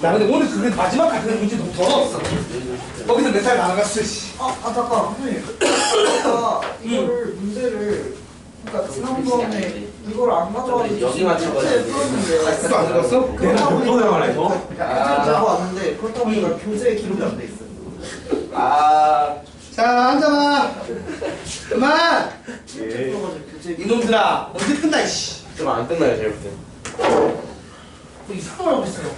야 근데 오늘 그게 마지막 같은 문제 너무 더러웠어. 거기서 몇 살 나가갔어. 잠깐 선생님. 아까 이거를 문제를 그러니까 지난번에 이걸 안 가져왔는데 여기만 교재에 풀었는데 아직도 안 읽었어? 그렇다 보니까 말해서? 교재 들고 왔는데 그렇다 보니까 교재에 기록이 안 돼 있어요. 자 앉아봐. 그만. 교재에 교재 이놈들아 언제 끝나 이씨. 좀 안 끝나요 제가 볼 때. 뭐 이상한 걸 하고 있어요.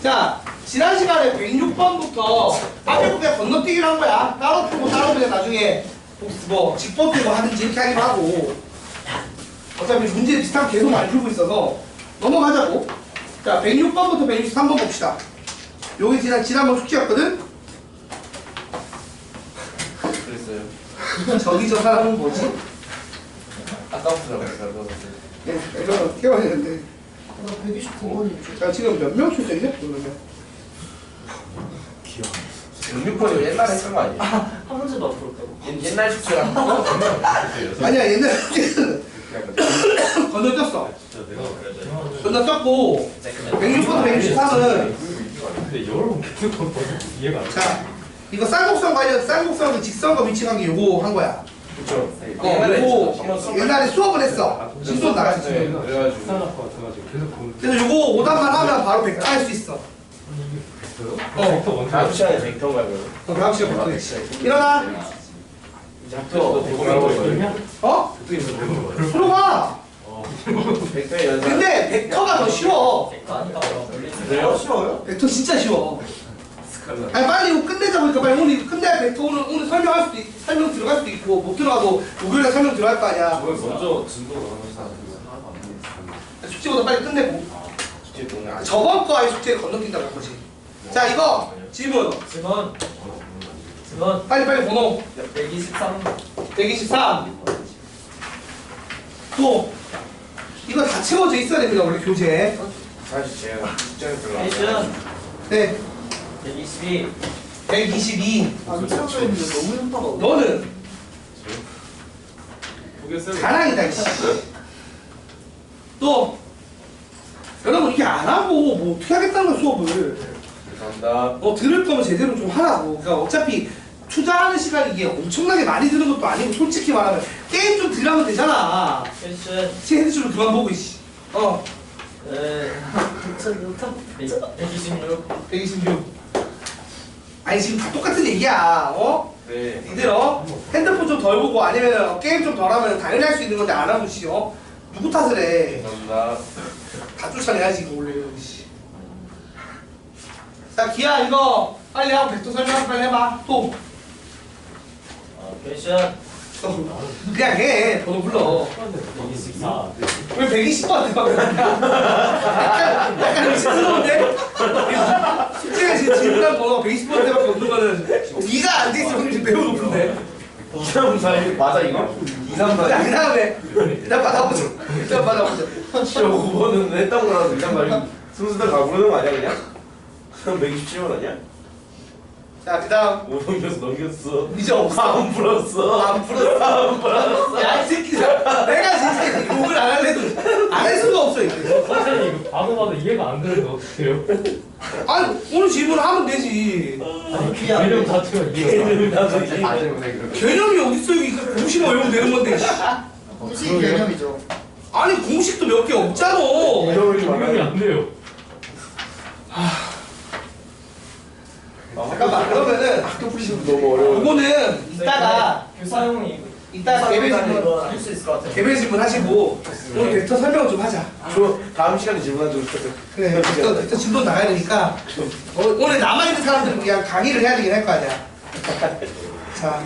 자 지난 시간에 106번부터 앞에 그냥 건너뛰기를 한 거야. 따로 풀고 따로 그냥 나중에 뭐 직법 풀고 하든지 이렇게 하기로 하고. 어차피 문제 비슷한 계속 많이 풀고 있어서 넘어가자고. 자 106번부터 163번 봅시다. 여기 지난번 숙제였거든? 그랬어요. 저기 저 사람은 뭐지? 아까부터 잘못 네, 이거 깨워야 되는데. 129번이죠. 자 지금 몇 명 출석이죠? 그러면 106번이 옛날에 했던 거 아니에요? 한 문제도 안 풀었다고. 옛날 숙제랑 아니야 옛날에 건너뛰었어. 건너뛰었고 106부터 163은 근데 여러 번 계속 건너뛰고 이해가 안 돼. 자 이거 쌍곡선 관련 쌍곡선의 직선과 위치관계 요거 한 거야. 그쵸. 요거 옛날에 수업을 했어. 진도 나갔지. 그래가지고 수산학과 같아가지고 계속 건너. 그래서 요거 오답만 하면 바로 100 할 수 있어. 아니 이게 됐어요? 어. 먼저 다음 시간에 벡터인가요? 다음 시간 볼게. 일어나. 벡터 있냐? 어? 그럼 들어가. 벡터의 연산. 근데 벡터가 더 쉬워. 그래요? 싫어요? 벡터 진짜 쉬워. 아니 빨리 이거 끝내자 보니까 빨리 오늘 이거 끝내야 벡터 오늘 설명할 수도 설명 들어갈 수도 있고 못 들어가도 목요일에 설명 들어갈 거 아니야. 먼저 진도 나가면서 숙제보다 빨리 끝내고. 숙제 동네 안 저번 거 아예 숙제를 건너뛴다고 할 거지. 자 이거 질문. 증언 빨리 번호 123 123. 또 이거 다 채워져 있어야 됩니다 원래 교재. 사실 제가 숙제를 별로 안 페이션 네 122 122. 안 채워져 있는데 너무 힘들어. 너는 보겠어요? 자랑이다 이씨. 또 여러분 이게 안 하고 뭐 어떻게 하겠다는 거야 수업을. 감사합니다. 들을 거면 제대로 좀 하라고. 그러니까 어차피 투자하는 시간이 이게 엄청나게 많이 드는 것도 아니고 솔직히 말하면 게임 좀 덜하면 되잖아. 페이션 제 핸드폰 그만 보고 이씨. 126 126. 아니 지금 다 똑같은 얘기야. 네. 니들 핸드폰 좀 덜 보고 아니면 게임 좀 덜 하면 당연히 할 수 있는 건데 안 하고 씨. 누구 탓을 해. 감사합니다. 다 쫓아내야지 이거 원래. 씨. 자 기아 이거 빨리 하고 벡터 설명 빨리 해봐. 또 페이션 그냥 해. 번호 불러. 124. 왜 120번한테 막 약간 미친놈인데? 숙제가 지금 질문한 번호가 120번대밖에 없는 거는 2가 안 돼 있으면 확률이 매우 높은데. 234 맞아 이거? 234 자, 그 다음에 일단 받아보자. 일단 받아보자. 진짜 5번은 했던 거라서 일단 말이 순수대 가부르는 거 아니야 그냥? 그럼 127번 아니야? 자, 그 다음 5 넘겼어 이제 없어. 안 풀었어 안 풀었어. 야, 이 새끼야. 내가 진짜 욕을 안 할래도 안 할 수가 없어, 이거. 선생님 이거 봐도 이해가 안 되는데 어떡해요? 아니, 오늘 질문을 하면 되지. 아니 개념 자체가 이해가 안 돼. 개념이 어딨어, 여기. 공식만 외우면 되는 건데. 씨. 공식 개념이죠. 아니, 공식도 몇 개 없잖아. 적용이 안 돼요. 잠깐만, 그러면은 학교 풀이시면 너무 어려워 이거는 이따가 교사용이 개별 질문 할수 있을 것 같아요. 개별 질문 하시고 오늘 벡터 설명을 좀 하자. 저 다음 시간에 질문하도록 부탁드려요. 그래, 벡터 진도 나가야 되니까 오늘 남아있는 사람들은 그냥 강의를 해야 되긴 할 거 아니야. 자,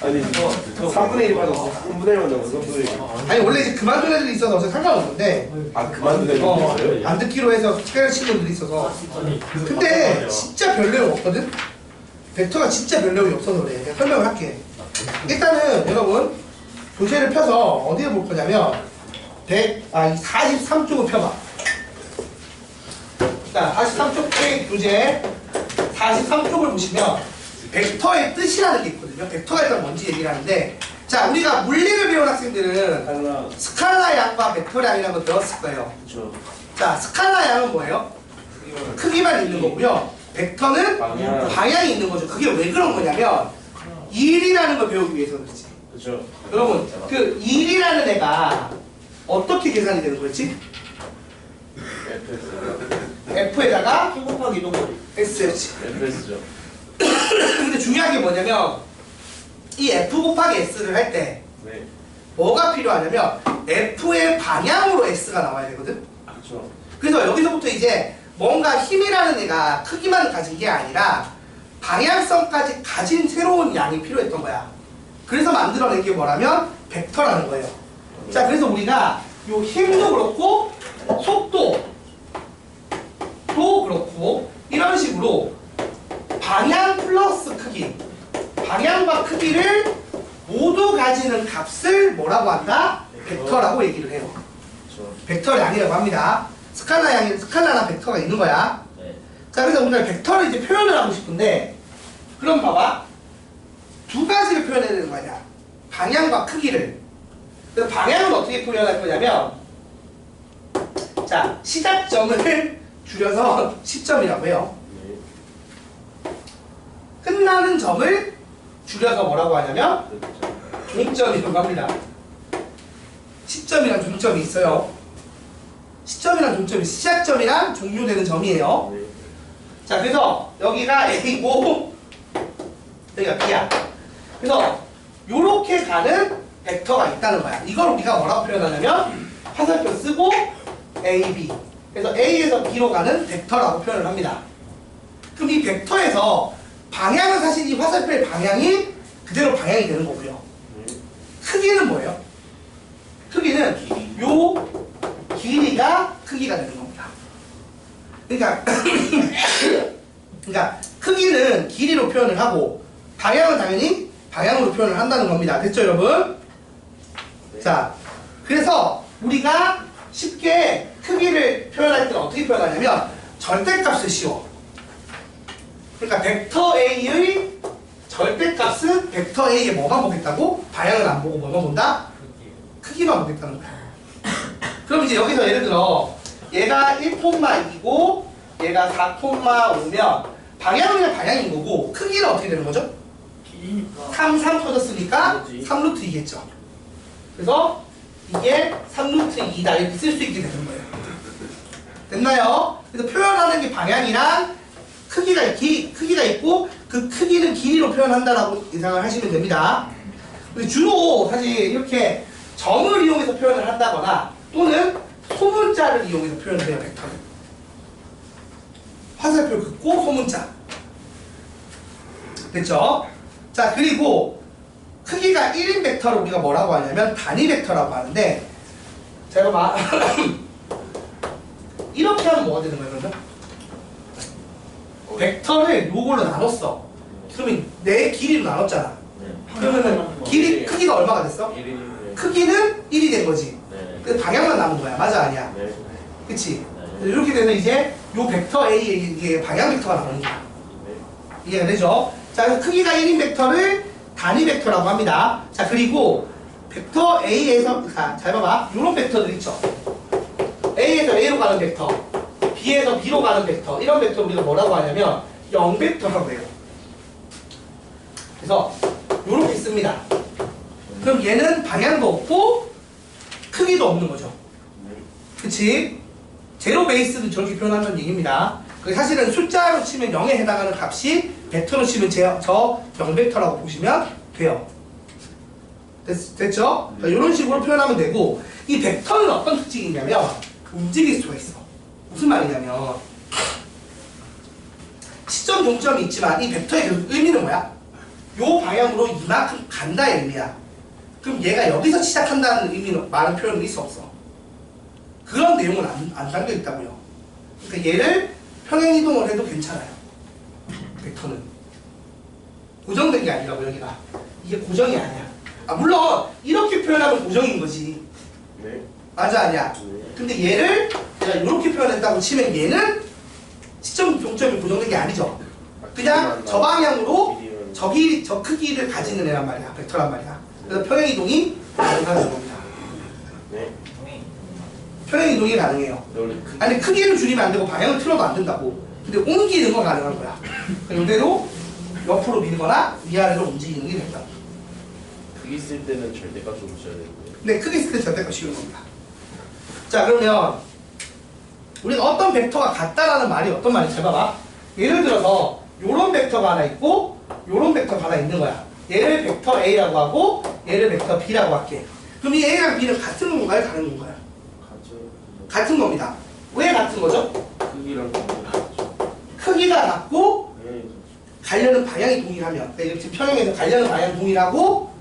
아니 이거 3분의 1 받았어 3분의 1만 남았어 3분의 1 아니 원래 이제 그만둔 애들이 있어서 어차피 상관없는데 아 그만둔 애들 있어요? 안 듣기로 해서 특별한 친구들이 있어서. 아니 계속 근데 바꿔가지고. 진짜 별 내용 없거든? 벡터가 진짜 별 내용이 없어서 그래. 그냥 설명을 할게. 일단은 여러분 교재를 펴서 어디에 볼 거냐면 43쪽을 펴봐. 자, 43쪽 교재 43쪽을 보시면 벡터의 뜻이라는 게 있거든요. 벡터가 일단 뭔지 얘기를 하는데, 자, 우리가 물리를 배운 학생들은 스칼라 양과 벡터량이라는 거 배웠을 거예요. 그렇죠. 자, 스칼라 양은 뭐예요? 크기만 있는 거고요. 벡터는 방향. 방향이 있는 거죠. 그게 왜 그런 거냐면 1이라는 걸 배우기 위해서 그렇지. 그렇죠. 여러분 그 1이라는 애가 어떻게 계산이 되는 거였지? F에다가 킹 곱하기 이동거리. S였지. FS죠. 근데 중요한 게 뭐냐면 이 F 곱하기 S를 할 때 네. 뭐가 필요하냐면 F의 방향으로 S가 나와야 되거든. 그렇죠. 그래서 여기서부터 이제 뭔가 힘이라는 애가 크기만 가진 게 아니라 방향성까지 가진 새로운 양이 필요했던 거야. 그래서 만들어낸 게 뭐라면 벡터라는 거예요. 자, 그래서 우리가 요 힘도 그렇고 속도도 그렇고 이런 식으로 방향 플러스 크기, 방향과 크기를 모두 가지는 값을 뭐라고 한다? 벡터라고 얘기를 해요. 그렇죠. 벡터 양이라고 합니다. 스칼라나 벡터가 있는 거야. 네. 자, 그래서 우리가 벡터를 이제 표현을 하고 싶은데, 그럼 봐봐. 두 가지를 표현해야 되는 거 아니야. 방향과 크기를. 그래서 방향은 어떻게 표현할 거냐면, 자, 시작점을 줄여서 시점이라고 해요. 네. 끝나는 점을 줄여서 뭐라고 하냐면, 그렇죠. 종점이라고 합니다. 시점이랑 종점이 있어요. 시점이랑 종점이 시작점이랑 종료되는 점이에요. 네. 자, 그래서 여기가 A고 여기가 B야. 그래서 요렇게 가는 벡터가 있다는 거야. 이걸 우리가 뭐라고 표현하냐면 화살표 쓰고 A, B. 그래서 A에서 B로 가는 벡터라고 표현을 합니다. 그럼 이 벡터에서 방향은 사실 이 화살표의 방향이 그대로 방향이 되는 거고요. 네. 크기는 뭐예요? 크기는 요 길이가 크기가 되는 겁니다. 그러니까 그러니까 크기는 길이로 표현을 하고 방향은 당연히 방향으로 표현을 한다는 겁니다. 됐죠, 여러분? 자, 그래서 우리가 쉽게 크기를 표현할 때는 어떻게 표현하냐면 절대값을 씌워. 그러니까 벡터 A의 절대값은 벡터 A에 뭐만 보겠다고? 방향을 안 보고 뭐만 본다? 크기만 보겠다는 거야. 그럼 이제 여기서 예를 들어 얘가 1,2고 얘가 4,5면 방향은 그냥 방향인 거고 크기는 어떻게 되는 거죠? 길이니까. 3 터졌으니까 그렇지. 3루트 2겠죠. 그래서 이게 3루트 2다 이렇게 쓸 수 있게 되는 거예요. 됐나요? 그래서 표현하는 게 방향이랑 크기가 있고 그 크기는 길이로 표현한다라고 예상을 하시면 됩니다. 근데 주로 사실 이렇게 점을 이용해서 표현을 한다거나 또는 소문자를 이용해서 표현을 해요, 벡터는. 화살표 긋고 소문자. 됐죠? 자, 그리고 크기가 1인 벡터를 우리가 뭐라고 하냐면 단위 벡터라고 하는데, 자, 이거 봐. 이렇게 하면 뭐가 되는 거예요, 그러면? 벡터를 요걸로 나눴어. 그러면 내 길이로 나눴잖아. 그러면은 길이, 크기가 얼마가 됐어? 1인. 크기는 1이 된 거지. 네. 근데 방향만 남은 거야. 맞아, 아니야? 네. 그치? 네. 이렇게 되면 이제 요 벡터 A의 이게 방향 벡터가 나오는 거야. 네. 이해가 되죠? 자, 그래서 크기가 1인 벡터를 단위 벡터라고 합니다. 자, 그리고 벡터 A에서, 잘 봐봐. 요런 벡터들 있죠? A에서 A로 가는 벡터, B에서 B로 가는 벡터, 이런 벡터 우리가 뭐라고 하냐면 0벡터라고 해요. 그래서 요렇게 씁니다. 그럼 얘는 방향도 없고 크기도 없는 거죠. 그치? 제로 베이스는 저렇게 표현한다는 얘기입니다. 사실은 숫자로 치면 0에 해당하는 값이 벡터로 치면 저 0벡터라고 보시면 돼요. 됐죠? 이런 식으로 표현하면 되고, 이 벡터는 어떤 특징이 있냐면 움직일 수가 있어. 무슨 말이냐면 시점 종점이 있지만 이 벡터의 계속 의미는 뭐야? 요 방향으로 이만큼 간다의 의미야. 그럼 얘가 여기서 시작한다는 의미는 말은 표현은 있어 없어? 그런 내용은 안 담겨 있다고요. 그러니까 얘를 평행 이동을 해도 괜찮아요. 벡터는 고정된 게 아니라고. 여기가 이게 고정이 아니야. 물론 이렇게 표현하면 고정인 거지. 네. 맞아, 아니야? 네. 근데 얘를 내가 이렇게 표현했다고 치면 얘는 시점 종점이 고정된 게 아니죠. 그냥 저 방향으로 저 크기를 가지는 애란 말이야. 벡터란 말이야. 그래서 평행 이동이 가능하다는 겁니다. 네. 평행 이동이 가능해요. 아니 크기를 줄이면 안 되고 방향을 틀어도 안 된다고. 근데 옮기는 건 가능한 거야. 이대로 옆으로 밀거나 위아래로 움직이는 게 된다. 크기 있을 때는 절대값 좀 써야 되고요. 네, 크게 있을 때 절대값 씌우는 겁니다. 자, 그러면 우리가 어떤 벡터가 같다라는 말이 어떤 말인지 잘 봐봐. 예를 들어서 요런 벡터가 하나 있고 요런 벡터가 하나 있는 거야. 얘를 벡터 A라고 하고 얘를 벡터 B라고 할게. 그럼 이 A랑 B는 같은 건가요? 다른 건가요? 같은 겁니다. 왜 같은 거죠? 크기랑 크기랑 크기가 같고 가려는 방향이 동일하면, 그러니까 지금 평행에서 가려는 방향 동일하고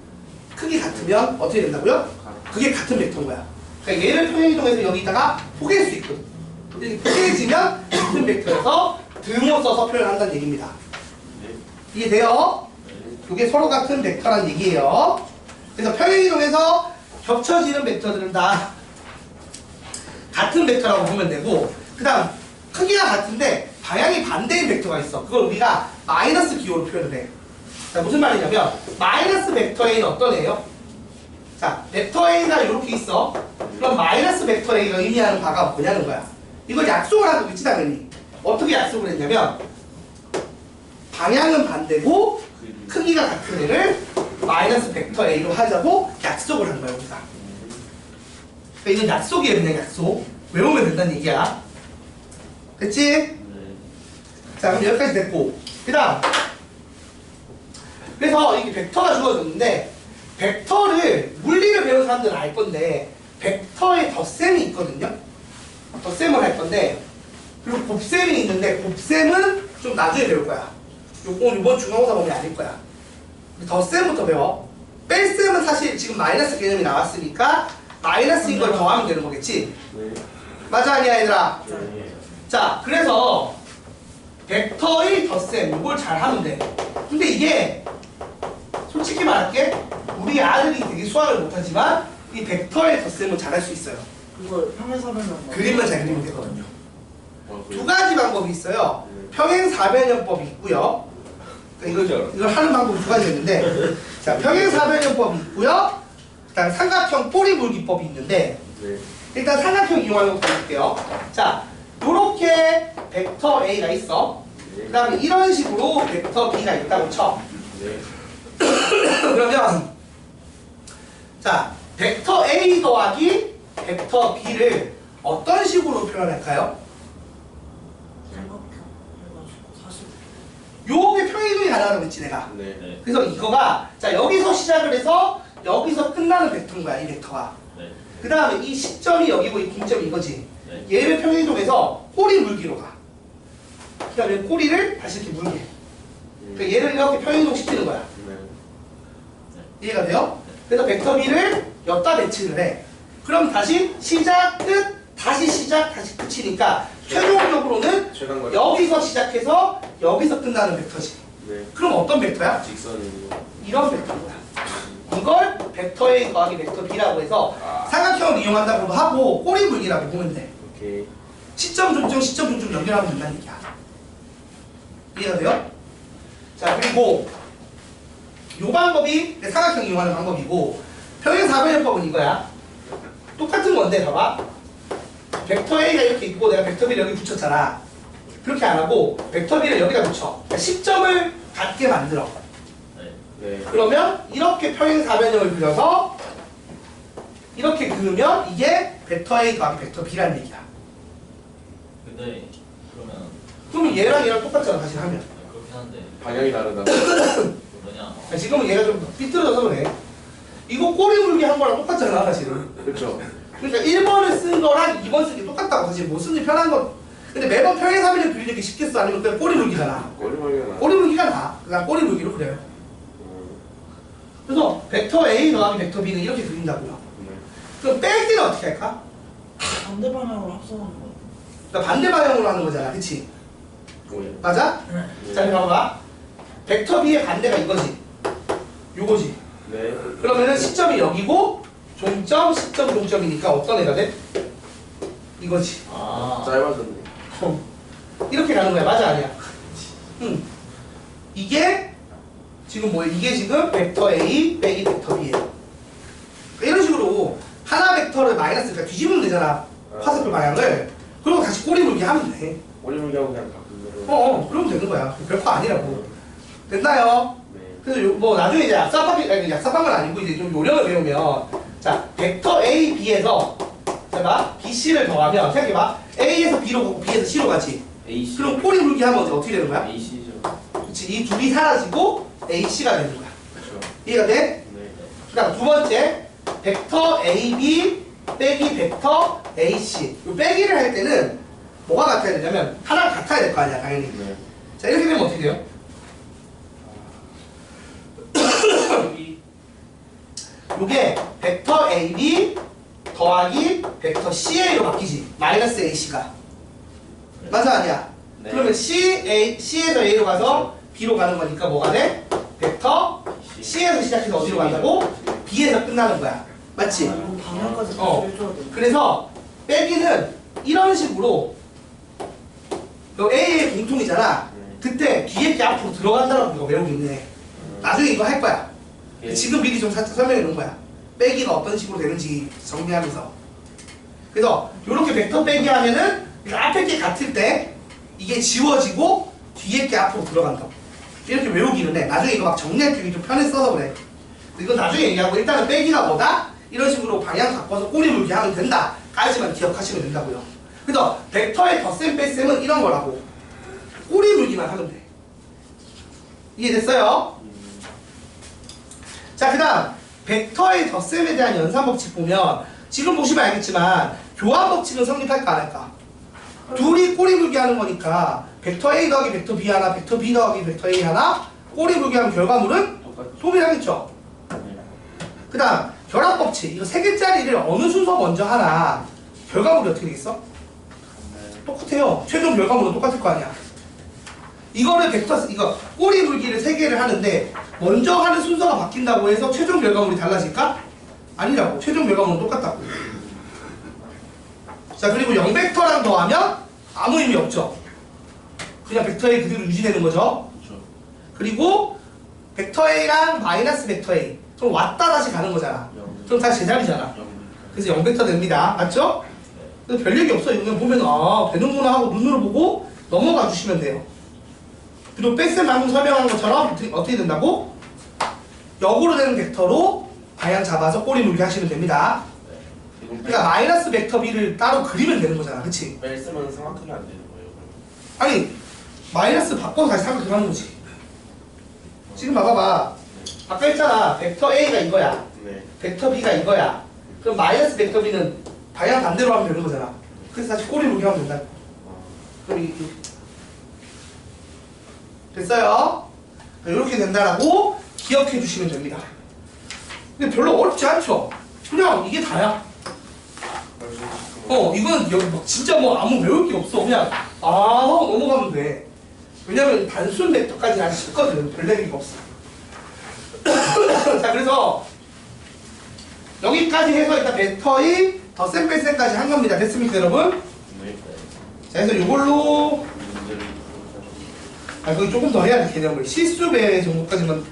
크기 같으면 어떻게 된다고요? 그게 같은 벡터인 거야. 그러니까 얘를 평행이동해서 여기다가 포개일 수 있거든. 근데 포개지면 같은 벡터여서 등호 써서 표현한다는 얘기입니다. 이해돼요? 이게 서로 같은 벡터라는 얘기예요. 그래서 평행이동해서 겹쳐지는 벡터들은 다 같은 벡터라고 보면 되고, 그 다음 크기가 같은데 방향이 반대인 벡터가 있어. 그걸 우리가 마이너스 기호로 표현을 해. 자, 무슨 말이냐면 마이너스 벡터 A는 어떤 애예요? 자, 벡터 A가 이렇게 있어. 그럼 마이너스 벡터 A가 의미하는 바가 뭐냐는 거야. 이걸 약속을 하고 있지 당연히. 어떻게 약속을 했냐면 방향은 반대고 크기가 같은 애를 마이너스 벡터 A로 하자고 약속을 한 거야 우리가. 그러니까 이건 약속이에요. 그냥 약속. 외우면 된다는 얘기야. 됐지? 자, 그럼 여기까지 됐고, 그 다음 그래서 이게 벡터가 주어졌는데 벡터를 물리를 배운 사람들은 알 건데 벡터에 덧셈이 있거든요. 덧셈을 할 건데, 그리고 곱셈이 있는데 곱셈은 좀 나중에 배울 거야. 요번 중간고사 보면 아닐 거야. 덧셈부터 배워. 뺄셈은 사실 지금 마이너스 개념이 나왔으니까 마이너스인 걸 더하면 되는 거겠지? 맞아 아니야 얘들아? 자, 그래서 벡터의 덧셈 이걸 잘 하면 돼. 근데 이게 솔직히 말할게, 우리 아들이 되게 수학을 못하지만 이 벡터의 덧셈은 잘할 수 있어요. 그걸 평행사변형 그림만 잘 그리면 되거든요. 두 가지 방법이 있어요. 평행사변형법이 있고요. 그러니까 이걸 하는 방법이 두 가지가 있는데, 자, 평행사변형법이 있고요. 그다음 삼각형 꼬리물기법이 있는데, 일단 삼각형 이용하는 거 볼게요. 자, 요렇게 벡터 A가 있어. 그 다음에 이런 식으로 벡터 B가 있다고 쳐. 그러면 자, 벡터 A 더하기 벡터 B를 어떤 식으로 표현할까요? 요게 평행이동이 가능하다고 했지 내가. 네. 그래서 이거가 자 여기서 시작을 해서 여기서 끝나는 벡터인 거야 이 벡터가. 그 다음에 이 시점이 여기고 이 중점이 이거지. 얘를 평행이동해서 꼬리 물기로 가. 그 다음에 꼬리를 다시 이렇게 물게. 그러니까 얘를 이렇게 평행이동 시키는 거야. 이해가 돼요? 그래서 벡터 B를 여기다 배치를 해. 그럼 다시 시작, 끝, 다시 시작, 다시 끝이니까 최종적으로는 최단거리. 여기서 시작해서 여기서 끝나는 벡터지. 그럼 어떤 벡터야? 직선이고. 이런 벡터인 거야. 이걸 벡터 A 더하기 벡터 B라고 해서 삼각형을 이용한다고도 하고 꼬리 물기라고 보면 돼. 오케이. 시점 중점, 시점 중점 연결하면 된다는 얘기야. 이해가 돼요? 자, 그리고 요 방법이 삼각형 이용하는 방법이고, 평행사변형법은 이거야. 똑같은 건데 봐봐. 벡터 A가 이렇게 있고 내가 벡터 B를 여기 붙였잖아. 그렇게 안 하고 벡터 B를 여기다 붙여. 그러니까 시점을 같게 만들어. 네. 그러면 이렇게 평행사변형을 그려서 이렇게 그으면 이게 벡터 A 더하기 벡터 B라는 얘기야. 근데 그러면 얘랑 얘랑 똑같잖아 사실 하면. 그렇긴 한데 방향이 다르다. 뭐냐? 지금은 얘가 좀 삐뚤어져서 그래. 이거 꼬리 물기 한 거랑 똑같잖아 사실은. 그렇죠. 그러니까 1번을 쓴 거랑 2번 쓰기 똑같다고. 사실 뭐 쓰는지 편한 거. 근데 매번 평행사변형 그리는 게 쉽겠어? 아니면 그냥 꼬리 물기가 꼬리머리가 나. 꼬리 물기가 나. 난 꼬리 물기로 그래요. 그래서 벡터 A 더하기 벡터 B는 이렇게 그린다고요. 그럼 뺄 때는 어떻게 할까? 반대 방향으로 합성하는 거. 그러니까 반대 방향으로 하는 거잖아, 그치? 뭐야? 맞아? 자, 이리 봐봐. 벡터 B의 반대가 이거지. 요거지. 네. 그러면은 시점이 여기고 종점, 시점, 종점이니까 어떤 애가 돼? 이거지. 짧아졌네. 이렇게 가는 거야. 맞아, 아니야? 응. 이게 지금 뭐예요? 이게 지금 벡터 A 빼기 벡터 B예요. 이런 식으로 하나 벡터를 마이너스, 그러니까 뒤집으면 되잖아. 화살표 방향을. 그리고 다시 꼬리 물기 하면 돼. 오리물기하고 그냥 바꾸는 그러면 되는 거야. 별거 아니라고. 됐나요? 네. 그래서 뭐 나중에 이제 약삽방은 아니고 이제 좀 요령을 배우면 자 벡터 A, B에서 제가 B, C를 더하면 생각해봐. A에서 B로 가고 B에서 C로 가지. AC. 그럼 꼬리 물기 하면 어떻게 되는 거야? AC죠. 그렇지. 이 둘이 사라지고 AC가 되는 거야. 그렇죠. 이해가 돼? 네. 그다음 두 번째 벡터 AB 빼기 벡터 AC. 이 빼기를 할 때는 뭐가 같아야 되냐면 하나가 같아야 될 거 아니야 당연히. 네. 자 이렇게 되면 어떻게 돼요? 이게 벡터 AB 더하기 벡터 CA로 바뀌지. 마이너스 AC가. 맞아 아니야? 네. 그러면 C에서 A로 가서 B로 가는 거니까 뭐가 돼? 벡터 C에서 시작해서 어디로 간다고? B에서 끝나는 거야. 맞지? 이거 방향까지 어. 같이 해줘야 돼. 그래서 빼기는 이런 식으로 요 A의 공통이잖아. 그때 뒤에 게 앞으로 들어간다라고 이거 외우고 있네. 나중에 이거 할 거야. 예. 지금 미리 좀 살짝 설명해 놓은 거야. 빼기가 어떤 식으로 되는지 정리하면서. 그래서 이렇게 벡터 빼기 하면은 앞에 게 같을 때 이게 지워지고 뒤에 게 앞으로 들어간다. 이렇게 외우기는 해. 나중에 이거 막 정리하기 좀 편해 써서 그래. 이건 나중에 얘기하고 일단은 빼기가 뭐다? 이런 식으로 방향 바꿔서 꼬리 물기 하면 된다. 까지만 기억하시면 된다고요. 그래서 벡터의 덧셈 뺄셈은 이런 거라고. 꼬리 물기만 하면 돼. 이해됐어요? 자, 그 다음 벡터의 덧셈에 대한 연산 법칙 보면 지금 보시면 알겠지만 교환 법칙은 성립할까 안 할까? 둘이 꼬리 물기 하는 거니까 벡터 A 더하기 벡터 B 하나, 벡터 B 더하기 벡터 A 하나 꼬리 물기 하면 결과물은 동일하겠죠? 그 다음 결합 법칙 이거 세 개짜리를 어느 순서 먼저 하나 결과물이 어떻게 되겠어? 똑같아요. 최종 결과물은 똑같을 거 아니야. 이거를 벡터 이거 꼬리 물기를 세 개를 하는데 먼저 하는 순서가 바뀐다고 해서 최종 결과물이 달라질까? 아니라고. 최종 결과물은 똑같다고. 자 그리고 0벡터랑 더하면 아무 의미 없죠. 그냥 벡터 A 그대로 유지되는 거죠. 그리고 벡터 A랑 마이너스 벡터 A 그럼 왔다 다시 가는 거잖아. 그럼 다시 제자리잖아. 그래서 0벡터 됩니다. 맞죠? 근데 별 얘기 없어. 이거 보면 아 되는구나 하고 눈으로 보고 넘어가 주시면 돼요. 그리고 뺄셈 방금 설명한 것처럼 어떻게 된다고? 역으로 되는 벡터로 방향 잡아서 꼬리 물기 하시면 됩니다. 그러니까 마이너스 벡터 B를 따로 그리면 되는 거잖아. 그치? 뺄쓰면 정확하게 안 되는 거예요. 아니 마이너스 바꿔서 다시 삼각형 하는 거지. 지금 봐봐봐. 아까 했잖아. 벡터 A가 이거야. 네. 벡터 B가 이거야. 그럼 마이너스 벡터 B는 방향 반대로 하면 되는 거잖아. 그래서 다시 꼬리 물기 하면 된다. 그럼 됐어요? 이렇게 된다라고 기억해 주시면 됩니다. 근데 별로 어렵지 않죠? 그냥 이게 다야. 이건 여기 막 진짜 뭐 아무 외울 게 없어. 그냥 하고 넘어가면 돼. 왜냐면 단순 벡터까지 아직 쉽거든. 별 얘기가 없어. 자 그래서 여기까지 해서 일단 벡터의 덧셈 뺄셈까지 한 겁니다. 됐습니까 여러분? 네. 자 그래서 이걸로 문제를 거기 조금 더 해야 돼 개념을. 실수배 정도까지만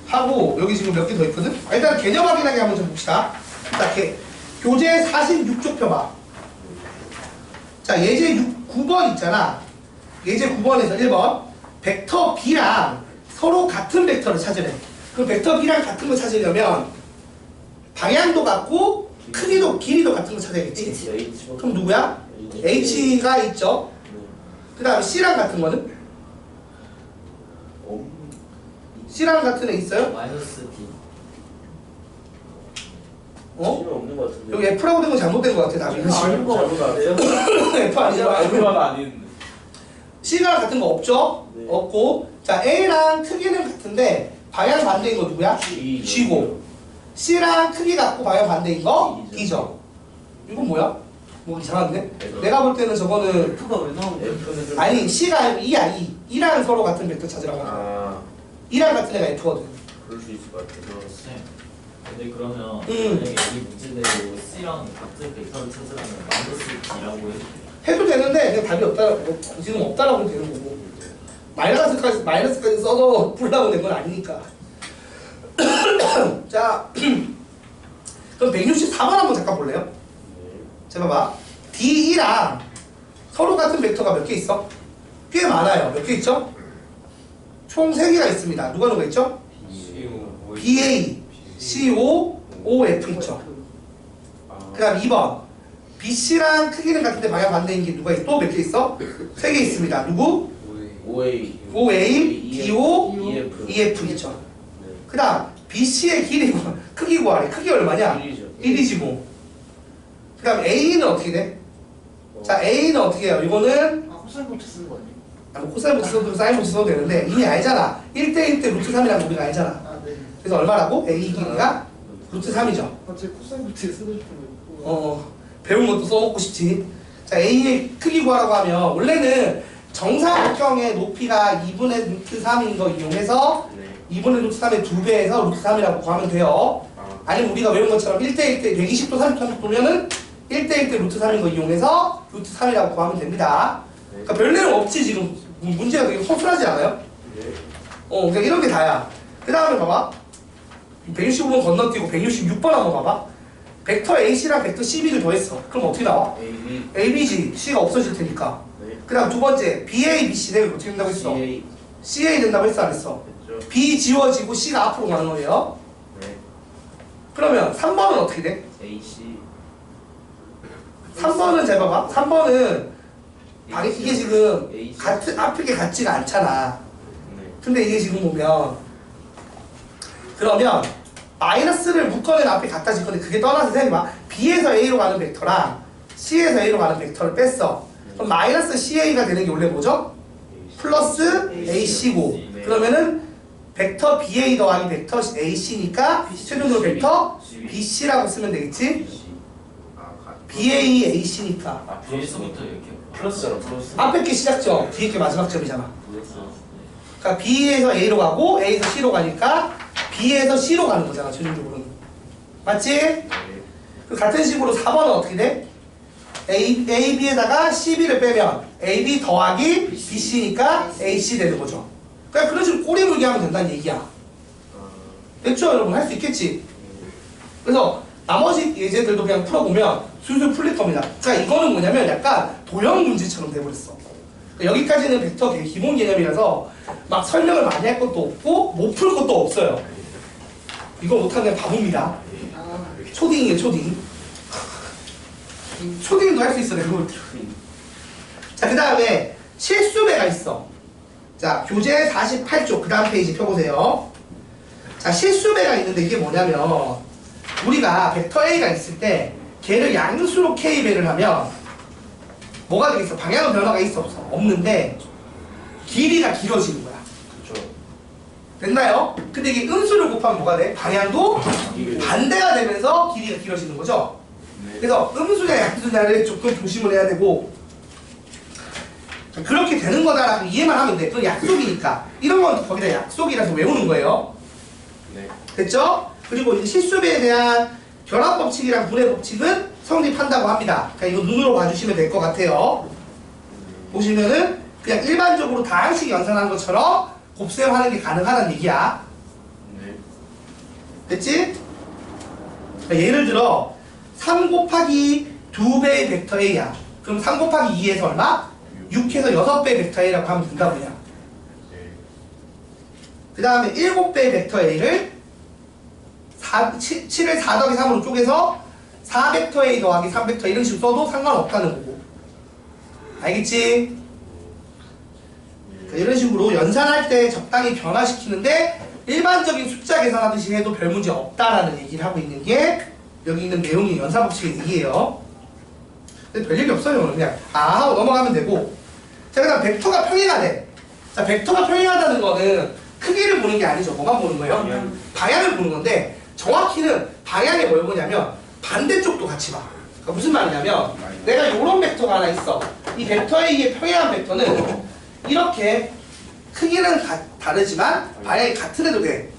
하고 여기 지금 몇 개 더 있거든? 일단 개념 확인하게 한번 좀 봅시다. 자 교재 46쪽 펴봐. 자 예제 9번 있잖아. 예제 9번에서 1번 벡터 B랑 서로 같은 벡터를 찾으래. 그럼 벡터 B랑 같은 거 찾으려면 방향도 같고 크기도 길이도 같은 거 찾아야겠지. H. 그럼 누구야? H가 있죠. 그 다음에 C랑 같은 거는? C랑 같은 애 있어요? 마이너스 D. 없는 것 같은데. 여기 F라고 된 건 잘못된 것 같아. 답이. 아닌 것 잘못 안 돼요? F 아니죠? 아닌데. C랑 같은 거 없죠? 네. 없고. 자 A랑 크기는 같은데 방향 반대인 거 누구야? G. G고. C랑 크기 같고 방향 반대인 거 D죠. D죠. 이건 뭐야? 뭐 이상한데? F. 내가 볼 때는 저거는 F가 왜 나오는 거야? F는 좀. 아니 C가 아니고 E야 E. E랑 서로 같은 벡터 찾으라고 하잖아. 아, E랑 같은 애가 F거든. 그럴 수 있을 것 같아서. 네. 근데 그러면 만약에 이 문제대로 C랑 같은 벡터를 찾으려면 마이너스 D라고 해도 되는데 그냥 답이 없다. 지금 없다라고 해도 되는 거고. 마이너스까지 써서 풀라고 된 건 아니니까. 자, 그럼 164번 한번 잠깐 볼래요? 네. 자, 봐봐. D2랑 서로 같은 벡터가 몇 개 있어? 꽤 많아요. 몇 개 있죠? 총 3개가 있습니다. 누가 있죠? BA, CO, OF 있죠. 그 다음 2번 BC랑 크기는 같은데 방향 반대인 게 누가 있어? 또 몇 개 있어? 3개 있습니다. 누구? OA, OA, DO, EF. EF 있죠. 그 다음 BC의 길이 크기 구하래. 크기 얼마냐? 1이지 뭐. 그 다음 A는 어떻게 돼? 자 A는 어떻게 해요? 이거는 코사인 고치 쓰는 거 아니에요? 뭐 코사인 고치 써도 사인 고치 써도 되는데 이미 알잖아. 1대1 대 루트 3이라는 거 우리가 알잖아. 아 네. 그래서 얼마라고? A 길이가 루트 3이죠. 제 코사인 고치 쓰고 싶어요. 배운 것도 써먹고 싶지. 자, A의 크기 구하라고 하면 원래는 정사각형의 높이가 2분의 루트 3인 거 이용해서 2분의 루트 3의 2배에서 루트 3이라고 구하면 돼요. 아니면 우리가 외운 것처럼 1대1 대 120도 30도면은 1대1 대 루트 3인 거 이용해서 루트 3이라고 구하면 됩니다. 그러니까 별 내용 없지 지금. 문제가 되게 허술하지 않아요? 그러니까 이런 게 다야. 그 다음에 봐봐. 165번 건너뛰고 166번 한번 봐봐. 벡터 AC랑 벡터 CB를 더했어. 그럼 어떻게 나와? ABG, C가 없어질 테니까. 그 다음 두 번째, BA, BC 내가 어떻게 된다고 했어? CA 된다고 했어 안 했어? B 지워지고 C가 앞으로 가는 거예요. 그러면 3번은 어떻게 돼? AC. 3번은 잘 봐봐. 3번은 이게 지금 AC. 앞에 게 같지가 않잖아. 근데 이게 지금 보면 그러면 마이너스를 묶어낸 앞에 갖다 질 건데 그게 떠나서 생각해봐. B에서 A로 가는 벡터랑 C에서 A로 가는 벡터를 뺐어. 그럼 마이너스 CA가 되는 게 원래 뭐죠? 플러스 AC고 그러면은 벡터 BA 더하기 벡터 AC니까 최종적으로 벡터 BC라고 쓰면 되겠지? BA AC니까 뒤에서부터 이렇게 플러스잖아 플러스. 앞에 게 시작점, 뒤에 게 마지막 점이잖아. 그러니까 B에서 A로 가고 A에서 C로 가니까 B에서 C로 가는 거잖아 최종적으로는. 맞지? 그 같은 식으로 4번은 어떻게 돼? AB에다가 CB를 빼면 AB 더하기 BC니까 AC 되는 거죠. 그러니까 그런 식으로 꼬리 물기 하면 된다는 얘기야. 됐죠 여러분? 할 수 있겠지? 그래서 나머지 예제들도 그냥 풀어보면 술술 풀릴 겁니다. 자 이거는 뭐냐면 약간 도형 문제처럼 돼버렸어. 그러니까 여기까지는 벡터 기본 개념이라서 막 설명을 많이 할 것도 없고 못 풀 것도 없어요. 이거 못하면 바보입니다. 초딩이에요 초딩. 초딩도 할 수 있어 내가 볼 때. 자 그 다음에 실수배가 있어. 자 교재 48쪽 그 다음 페이지 펴보세요. 자 실수배가 있는데 이게 뭐냐면 우리가 벡터 A가 있을 때 걔를 양수로 K배를 하면 뭐가 되겠어? 방향은 변화가 있어 없어? 없는데 길이가 길어지는 거야. 그렇죠. 됐나요? 근데 이게 음수를 곱하면 뭐가 돼? 방향도 반대가 되면서 길이가 길어지는 거죠. 그래서 음수냐 양수냐를 조금 조심을 해야 되고 그렇게 되는 거다라고 이해만 하면 돼. 그건 약속이니까. 이런 건 거기다 약속이라서 외우는 거예요. 됐죠? 그리고 이제 실수배에 대한 결합 법칙이랑 분해 법칙은 성립한다고 합니다. 그러니까 이거 눈으로 봐주시면 될 것 같아요. 보시면은 그냥 일반적으로 다항식 연산하는 것처럼 곱셈하는 게 가능하다는 얘기야. 됐지? 그러니까 예를 들어 3 곱하기 2배의 벡터 A야. 그럼 3 곱하기 2에서 얼마? 6해서 6배의 벡터 A라고 하면 된다고 그냥. 그 다음에 7배의 벡터 A를 7을 4 더하기 3으로 쪼개서 4벡터 A 더하기 3벡터 이런 식으로 써도 상관없다는 거고. 알겠지? 이런 식으로 연산할 때 적당히 변화시키는데 일반적인 숫자 계산하듯이 해도 별 문제 없다라는 얘기를 하고 있는 게 여기 있는 내용이 연산법칙의 얘기예요. 근데 별 얘기 없어요. 그냥 하고 넘어가면 되고. 자, 그 다음 벡터가 평행하네. 자, 벡터가 평행하다는 거는 크기를 보는 게 아니죠. 뭐만 보는 거예요? 방향을 보는 건데 정확히는 방향에 뭘 보냐면 반대쪽도 같이 봐. 그러니까 무슨 말이냐면 내가 이런 벡터가 하나 있어. 이 벡터 A의 평행한 벡터는 이렇게 크기는 다르지만 방향이 같은 애도 돼.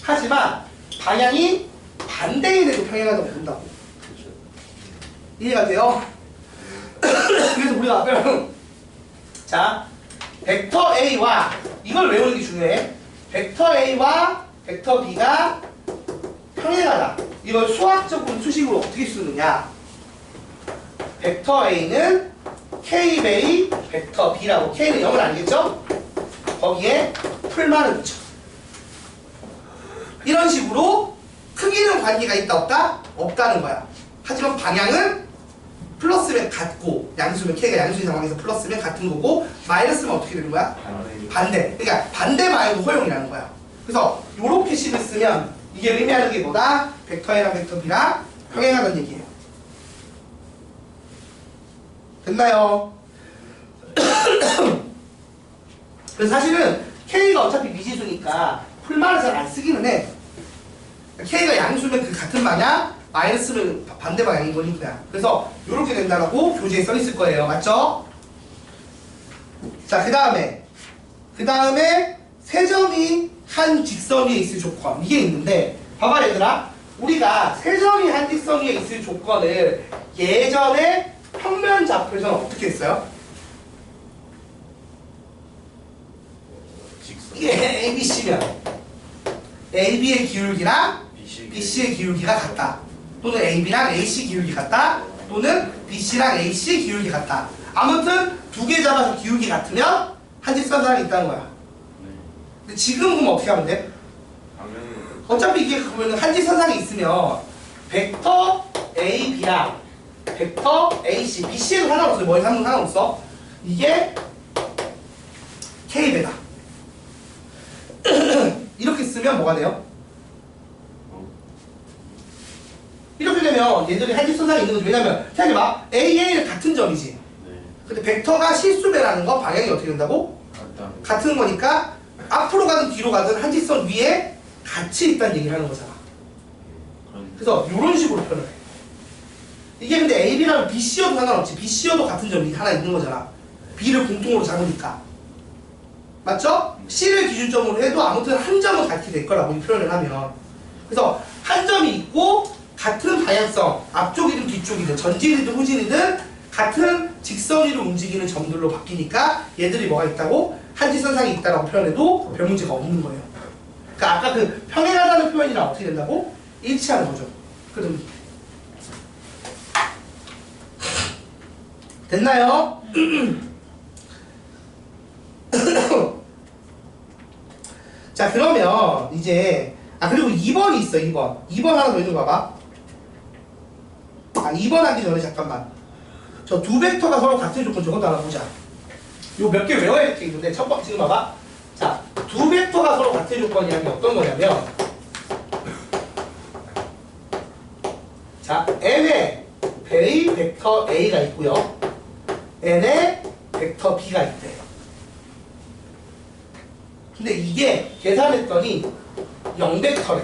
하지만 방향이 반대인 애도 평행하다고 본다고. 이해가 돼요? 그래서 우리가 자 벡터 A와 이걸 외우는 게 중요해. 벡터 A와 벡터 B가 평행하다. 이걸 수학적으로 수식으로 어떻게 쓰느냐? 벡터 A는 K베이 벡터 B라고. K는 0을 알겠죠? 거기에 풀만을 붙여. 이런 식으로 크기는 관계가 있다 없다? 없다는 거야. 하지만 방향은 플러스면 같고, 양수면 K가 양수인 상황에서 플러스면 같은 거고, 마이너스면 어떻게 되는 거야? 반대. 그러니까 반대 방향도 허용이라는 거야. 그래서 요렇게 식을 쓰면 이게 의미하는 게 뭐다? 벡터 A랑 벡터 B랑 평행하다는 얘기예요. 됐나요? 그래서 사실은 K가 어차피 미지수니까 풀만을 잘 안 쓰기는 해. K가 양수면 그 같은 방향, 마이너스는 반대 방향인 거니까. 그래서 이렇게 된다라고 교재에 써 있을 거예요. 맞죠? 자, 그 다음에 세 점이 한 직선 위에 있을 조건. 이게 있는데, 봐봐 얘들아. 우리가 세 점이 한 직선 위에 있을 조건을 예전에 평면 좌표에서는 어떻게 했어요? 이게 ABC면 AB의 기울기랑 BC의 기울기가 같다. 또는 AB랑 AC 기울기 같다. 또는 BC랑 AC 기울기 같다. 아무튼 두 개 잡아서 기울기 같으면 한 직선상이 있다는 거야. 근데 지금 보면 어떻게 하면 돼? 어차피 이게 그러면 한 직선상이 있으면 벡터 AB랑 벡터 AC, BC에도 상관없어요. 뭐에 상관없어. 이게 K배다. 이렇게 쓰면 뭐가 돼요? 이렇게 되면 얘들이 한 직선상에 있는 거죠. 왜냐면 생각해봐. AA는 같은 점이지. 근데 벡터가 실수배라는 거 방향이 어떻게 된다고? 같은 거니까 앞으로 가든 뒤로 가든 한 직선 위에 같이 있다는 얘기를 하는 거잖아. 그래서 이런 식으로 표현을 해. 이게 근데 AB랑 BC여도 상관없지. BC여도 같은 점이 하나 있는 거잖아. B를 공통으로 잡으니까. 맞죠? C를 기준점으로 해도 아무튼 한 점은 같이 될 거라고 이 표현을 하면. 그래서 한 점이 있고 같은 방향성, 앞쪽이든 뒤쪽이든 전진이든 후진이든 같은 직선 위로 움직이는 점들로 바뀌니까 얘들이 뭐가 있다고? 한 직선상이 있다라고 표현해도 별 문제가 없는 거예요. 그러니까 아까 그 평행하다는 표현이랑 어떻게 된다고? 일치하는 거죠. 그럼 됐나요? 자, 그러면 이제 그리고 2번이 있어. 2번 하나 더 있는 거 봐봐. 2번 하기 전에 잠깐만, 저 두 벡터가 서로 같은 조건 저것도 하나 보자. 요 몇 개 외워야 될 게 있는데 첫 번째 지금 봐봐. 자, 두 벡터가 서로 같은 조건이라는 게 어떤 거냐면, 자, n에 베이 벡터 A가 있고요, n에 벡터 B가 있대. 근데 이게 계산했더니 0벡터래.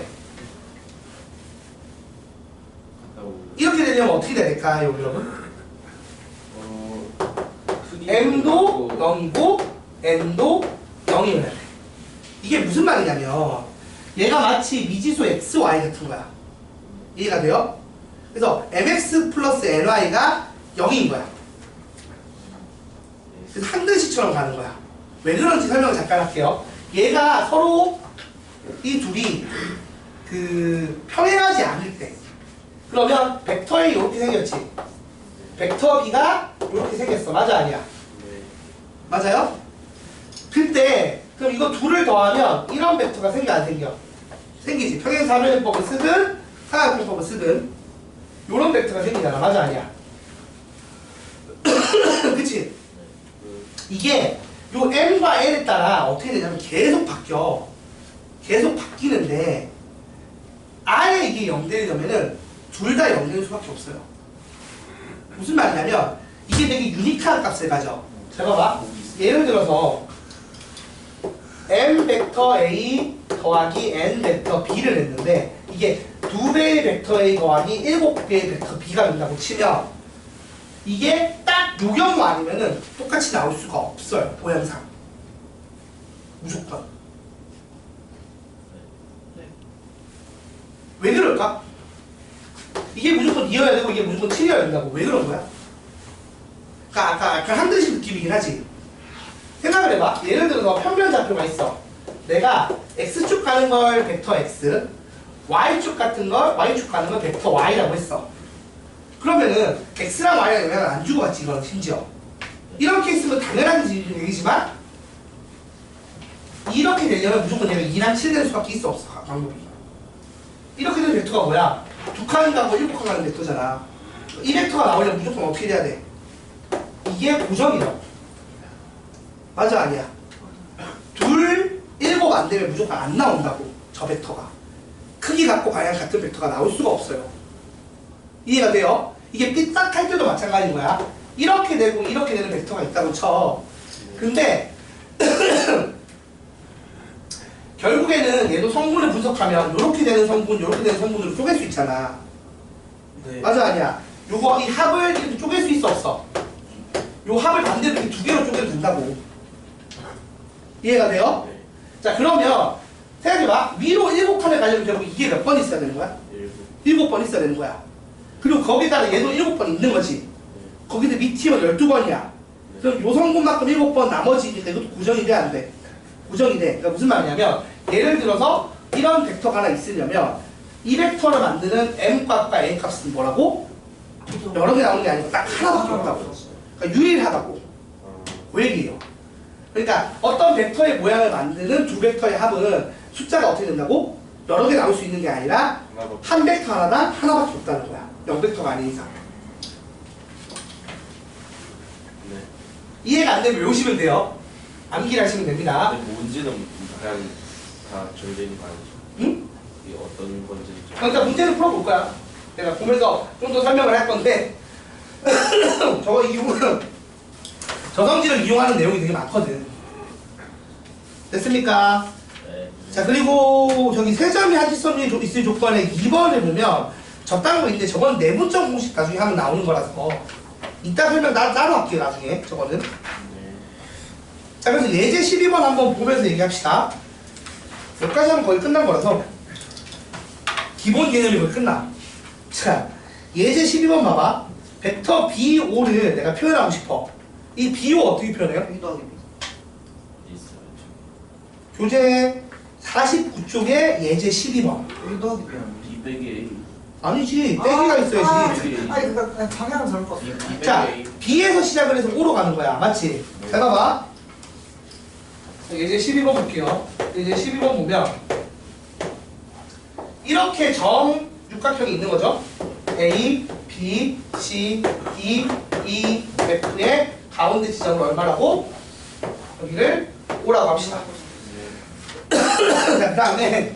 이렇게 되려면 어떻게 돼야 될까요, 여러분? m도 0이고 n도 0이어야 돼. 이게 무슨 말이냐면 얘가 마치 미지수 x, y 같은 거야. 이해가 돼요? 그래서 mx 플러스 ny가 0인 거야. 그래서 한글씨처럼 가는 거야. 왜 그런지 설명을 잠깐 할게요. 얘가 서로 이 둘이 그 평행하지 않을 때, 그러면 벡터 A 이렇게 생겼지, 벡터 B가 이렇게 생겼어. 맞아 아니야? 맞아요? 그때 그럼 이거 둘을 더하면 이런 벡터가 생겨 안 생겨? 생기지. 평행사변형법을 쓰든 사각형법을 쓰든 요런 벡터가 생기잖아. 맞아 아니야? 그치? 이게 요 m과 n에 따라 어떻게 되냐면 계속 바뀌어. 계속 바뀌는데 아예 이게 0 되려면은 둘 다 0 될 수밖에 없어요. 무슨 말이냐면 이게 되게 유니크한 값을 가져. 잘 봐봐. 예를 들어서 m 벡터 A 더하기 n 벡터 B를 했는데 이게 2배의 벡터 A 더하기 7배의 벡터 B가 된다고 치면 이게 딱 요 경우 아니면은 똑같이 나올 수가 없어요. 모양상. 무조건. 왜 그럴까? 이게 무조건 2여야 되고 이게 무조건 7이어야 된다고. 왜 그런 거야? 그러니까 아까 한 듯이 느낌이긴 하지. 생각을 해봐. 예를 들어서 평면 좌표가 있어. 내가 x축 가는 걸 벡터 x, y축 같은 걸, y축 가는 걸 벡터 y라고 했어. 그러면은 x랑 y랑 영향을 안 주고받지 이건 심지어. 이렇게 있으면 당연한 얘기지만 이렇게 되려면 무조건 얘가 2랑 7 되는 수밖에 있어 없어 방법이. 이렇게 되는 벡터가 뭐야? 2칸 가고 7칸 가는 벡터잖아. 이 벡터가 나오려면 무조건 어떻게 돼야 돼? 이게 고정이라고. 맞아 아니야? 둘, 7 안 되면 무조건 안 나온다고. 저 벡터가 크기 같고 방향 같은 벡터가 나올 수가 없어요. 이해가 돼요? 이게 삐딱할 때도 마찬가지인 거야. 이렇게 되고 이렇게 되는 벡터가 있다고 쳐. 근데 결국에는 얘도 성분을 분석하면 이렇게 되는 성분, 이렇게 되는 성분으로 쪼갤 수 있잖아. 네. 맞아 아니야? 요거 이 합을 이렇게 쪼갤 수 있어 없어? 요 합을 반대로 이렇게 2개로 쪼개도 된다고. 이해가 돼요? 네. 자 그러면 생각해봐. 위로 7칸을 가려면 결국 이게 몇 번 있어야 되는 거야? 7번 있어야 되는 거야. 그리고 거기다가 얘도 7번 있는 거지. 거기다 밑이면 12번이야. 그럼 요 성분만큼 7번 나머지니까 이것도 고정이 돼 안 돼? 고정이 돼. 그러니까 무슨 말이냐면 예를 들어서 이런 벡터가 하나 있으려면 이 벡터를 만드는 m 값과 a 값은 뭐라고? 여러 개 나오는 게 아니고 딱 하나밖에 없다고. 그러니까 유일하다고. 그 얘기예요. 그러니까 어떤 벡터의 모양을 만드는 두 벡터의 합은 숫자가 어떻게 된다고? 여러 개 나올 수 있는 게 아니라 한 벡터 하나당 하나밖에 없다는 거야. 0벡터가 아닌 이상. 네. 이해가 안 되면 외우시면 돼요. 암기를 하시면 됩니다. 근데 뭔지는 그냥 다 정제니 봐야죠. 응? 이게 어떤 건지. 그러니까 문제는 풀어볼 거야. 내가 보면서 좀 더 설명을 할 건데 저거 이용은 저성질을 이용하는 내용이 되게 많거든. 됐습니까? 네. 자 그리고 저기 세 점이 한지점이 있을 조건에 2번을 보면 적당한 거 있는데 저건 내분점 공식 나중에 하면 나오는 거라서 이따 설명 따로 할게요 나중에 저거는. 네. 자 그래서 예제 12번 한번 보면서 얘기합시다. 여기까지 하면 거의 끝난 거라서 기본 개념이 거의 끝나. 자 예제 12번 봐봐. 벡터 B5를 내가 표현하고 싶어. 이 B5 어떻게 표현해요? B 더하기 B. 있어요. 교재 49쪽에 예제 12번. B 더하기 B 아니야? B 빼기 A. 아니지 빼기가 있어야지. 아니 그니까 방향은 잘못 봤어. B 자 빼기 A. B에서 시작을 해서 O로 가는 거야 맞지? 잘 봐봐. 예제 12번 볼게요. 예제 12번 보면 이렇게 정 육각형이 있는 거죠. A, B, C, D, E, F의 가운데 지점은 얼마라고? 여기를 O라고 합시다. 자, 그 다음에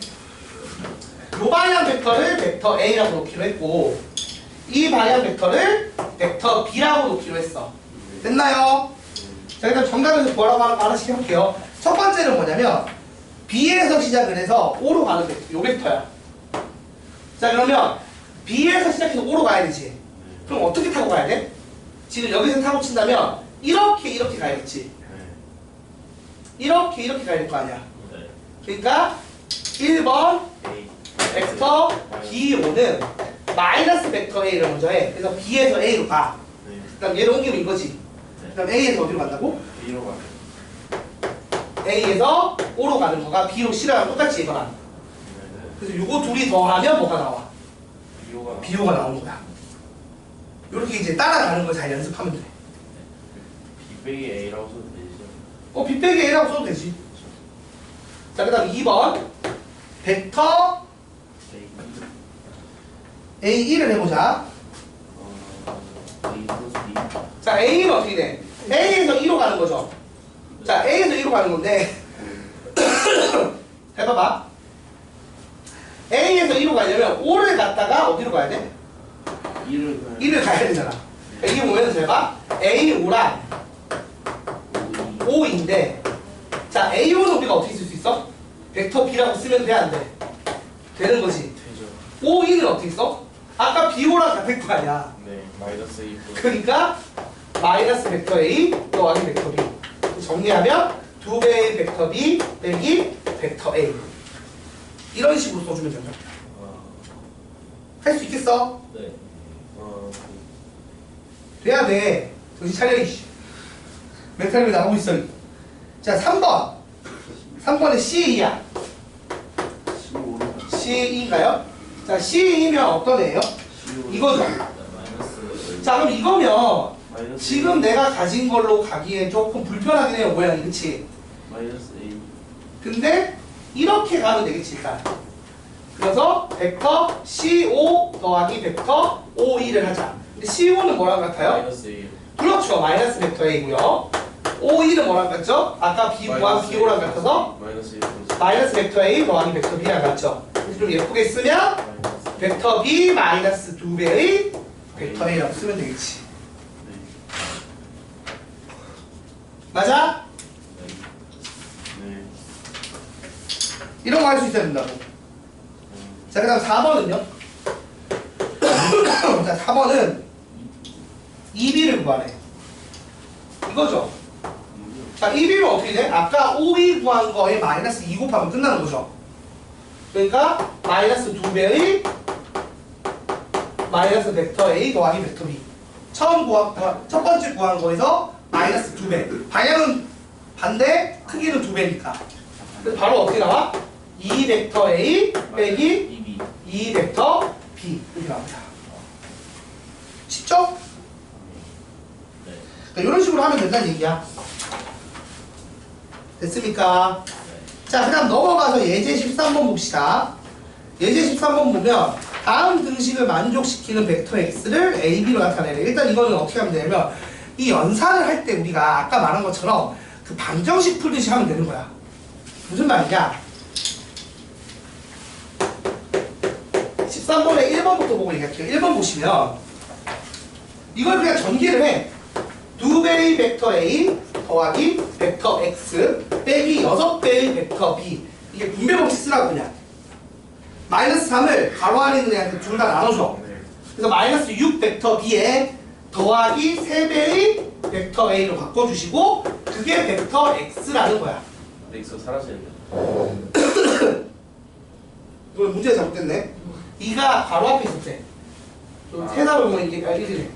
요 방향 벡터를 벡터 A라고 놓기로 했고 이 방향 벡터를 벡터 B라고 놓기로 했어. 됐나요? 자 일단 정답에서 뭐라고 하나씩 해볼게요. 첫 번째는 뭐냐면 B에서 시작을 해서 O로 가는 벡터, 요 벡터야. 자 그러면 B에서 시작해서 O로 가야 되지. 그럼 어떻게 타고 가야 돼? 지금 여기서 타고 친다면 이렇게 가야겠지. 이렇게 가야 될 거 아니야. 네. 그러니까 1번 A. 벡터 B5는 마이너스 벡터 A를 먼저 해. 그래서 B에서 A로 가. 네. 그 다음 얘를 옮기면 이거지. 그 다음 A에서 어디로 간다고? B로 가요. A에서 O로 가는 거가 B로 C랑 똑같지 이거랑. 네. 그래서 요거 둘이 더하면 뭐가 나와? B로가. B호가 나오는 거야. 요렇게 이제 따라가는 걸 잘 연습하면 돼. B 빼기 A라고 써도 되죠. B 빼기 A라고 써도 되지. 자, 그 다음 2번 벡터 A1을 해보자. A 플러스 B. 자, A는 어떻게 돼? A에서 2로 가는 거죠. 자, A에서 2로 가는 건데 해봐봐. A에서 2로 가려면 5를 갔다가 어디로 가야 돼? 1을 가야 되잖아. 이게 보면 제가 A5랑 5인데 자, A5는 우리가 어떻게 쓸 수 있어? 벡터 B라고 쓰면 돼, 안 돼? 되는 거지. 되죠. 5, 2는 어떻게 써? 아까 B5랑 같은 거 아니야. 네. 마이너스 A 플러스. 그러니까 마이너스 벡터 A 더하기 벡터 B. 정리하면 2배의 벡터 B 빼기 벡터 A. 이런 식으로 써주면 된다. 할 수 있겠어? 네. 돼야 돼. 정신 차려, 이씨. 멘탈이 나오고 있어. 자, 3번. 3번은 C2야. C2인가요? 자, C2면 어떤 애예요? 이거죠. 마이너스 자 그럼 이거면 마이너스 지금 내가 가진 걸로 가기에 조금 불편하긴 해요 모양이 그치? 마이너스 A. 근데 이렇게 가면 되겠지 일단. 그래서 벡터 CO 더하기 벡터 OE를 하자. 근데 CO는 뭐랑 같아요? 마이너스 1. 그렇죠. 마이너스 벡터 A고요. OE는 뭐랑 같죠? 아까 B 구한 BO랑 같아서 마이너스 1. 마이너스 벡터 A 더하기 벡터 B랑 같죠. 그래서 좀 예쁘게 쓰면 벡터 B 마이너스 2배의 벡터 A라고 쓰면 되겠지. 맞아? 네. 이런 거 할 수 있어야 된다고. 자, 그 다음 4번은요? 자, 4번은 2B를 구하래. 이거죠? 자, 2B는 어떻게 돼? 아까 5B 구한 거에 마이너스 2 곱하면 끝나는 거죠. 그러니까 마이너스 2배의 마이너스 벡터 A 더하기 벡터 B. 첫 번째 구한 거에서 마이너스 2배. 방향은 반대, 크기는 2배니까. 그래서 바로 어떻게 나와? 2 벡터 A 빼기 2 벡터 B 이렇게 나옵니다. 쉽죠? 네. 그러니까 이런 식으로 하면 된다는 얘기야. 됐습니까? 자, 그 다음 넘어가서 예제 13번 봅시다. 예제 13번 보면 다음 등식을 만족시키는 벡터 x를 a, b로 나타내래. 일단 이거는 어떻게 하면 되냐면 이 연산을 할 때 우리가 아까 말한 것처럼 그 방정식 풀듯이 하면 되는 거야. 무슨 말이냐? 13번에 1번부터 보고 얘기할게요. 1번 보시면 이걸 그냥 전개를 해. 2배의 벡터 A 더하기 벡터 X 빼기 6배의 벡터 B. 이게 분배 법칙 쓰라고 그냥. 마이너스 3을 가로 안에 있는 애한테 둘 다 나눠줘. 그래서 마이너스 6 벡터 B에 더하기 3배의 벡터 A로 바꿔주시고 그게 벡터 X라는 거야. 엑스 사라지는데. 이거 문제가 잘못됐네. 2가 바로 앞에 있었대. 세상을 보면 이게 1이래.